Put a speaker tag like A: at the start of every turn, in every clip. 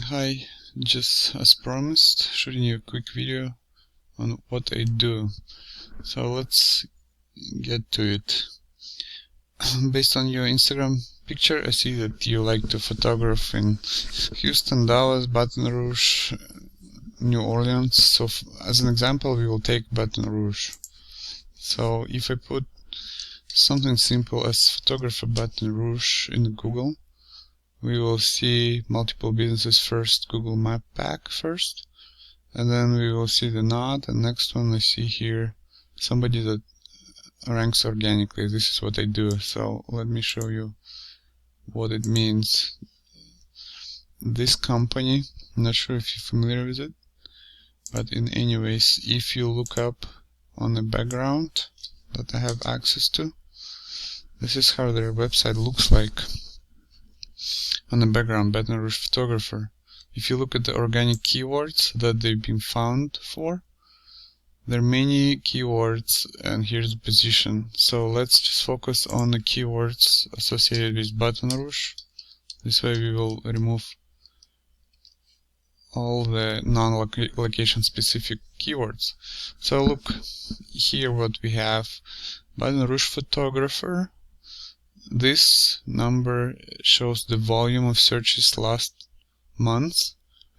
A: Hi, just as promised, shooting you a quick video on what I do. So let's get to it. Based on your Instagram picture, I see that you like to photograph in Houston, Dallas, Baton Rouge, New Orleans. So as an example, we will take Baton Rouge. So if I put something simple as photographer Baton Rouge in Google, we will see multiple businesses first, Google Map Pack first, and then we will see the node, and next one I see here somebody that ranks organically. This is what I do. So let me show you what it means. This company, I'm not sure if you're familiar with it, but in any ways, if you look up on the background that I have access to, this is how their website looks like. On the background, Baton Rouge photographer. If you look at the organic keywords that they've been found for, there are many keywords, and here's the position. So let's just focus on the keywords associated with Baton Rouge. This way we will remove all the non-location specific keywords. So look here what we have. Baton Rouge photographer. This number shows the volume of searches last month,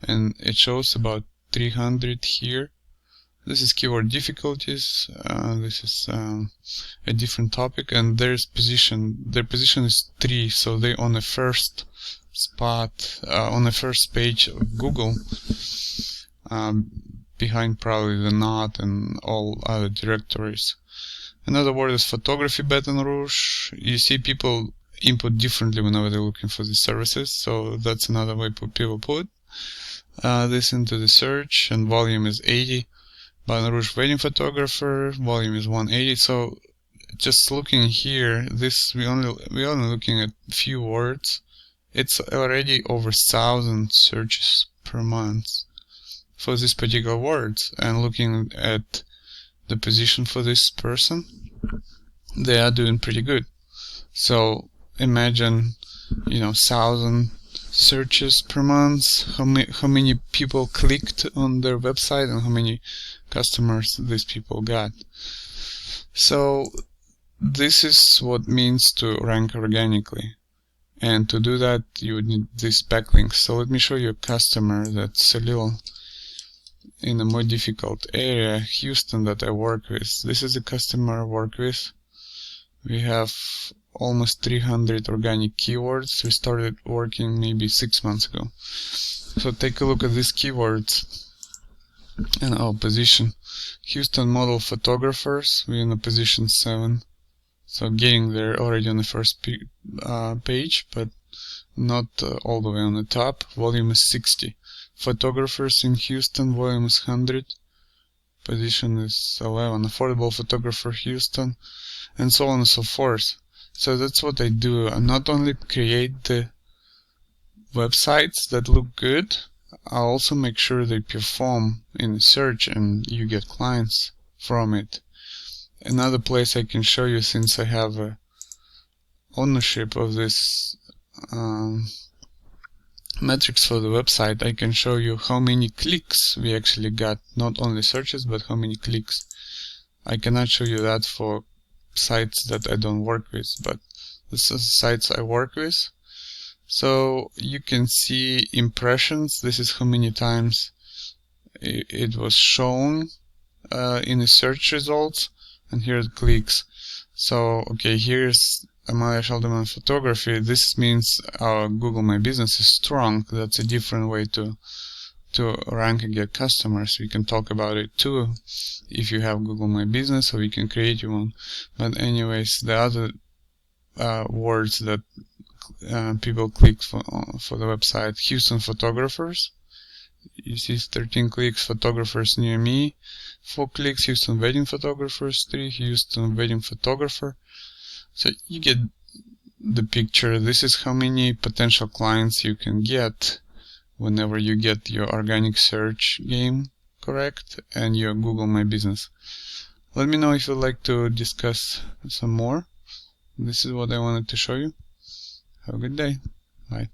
A: and it shows about 300 here. This is keyword difficulties. This is a different topic, and their position is 3, so they on the first spot on the first page of Google, behind probably the node and all other directories. Another word is photography Baton Rouge. You see people input differently whenever they're looking for these services, so that's another way people put this into the search. And volume is 80. Baton Rouge wedding photographer, volume is 180. So just looking here, this we're only looking at few words. It's already over 1,000 searches per month for this particular words. And looking at the position for this person, they are doing pretty good. So imagine, 1,000 searches per month, how many people clicked on their website and how many customers these people got. So this is what means to rank organically, and to do that you would need these backlinks. So let me show you a customer that's a little in a more difficult area, Houston, that I work with. This is a customer I work with. We have almost 300 organic keywords. We started working maybe 6 months ago. So take a look at these keywords and our position. Houston model photographers, we're in a position 7. So getting there already on the first page, but not all the way on the top. Volume is 60. Photographers in Houston, volume is 100. Position is 11. Affordable photographer Houston, and so on and so forth. So that's what I do. I not only create the websites that look good, I also make sure they perform in the search and you get clients from it. Another place I can show you, since I have ownership of this metrics for the website, I can show you how many clicks we actually got, not only searches but how many clicks. I cannot show you that for sites that I don't work with, but this is sites I work with. So you can see impressions. This is how many times it was shown in the search results, and here's clicks. So okay, here's Amalia Shaldeman photography. This means our Google My Business is strong. That's a different way to rank and get customers. We can talk about it too if you have Google My Business, or we can create you one. But anyways, the other words that people click for the website: Houston photographers. You see 13 clicks. Photographers near me, 4 clicks. Houston wedding photographers, 3. Houston wedding photographer. So you get the picture. This is how many potential clients you can get whenever you get your organic search game correct and your Google My Business. Let me know if you'd like to discuss some more. This is what I wanted to show you. Have a good day. Bye.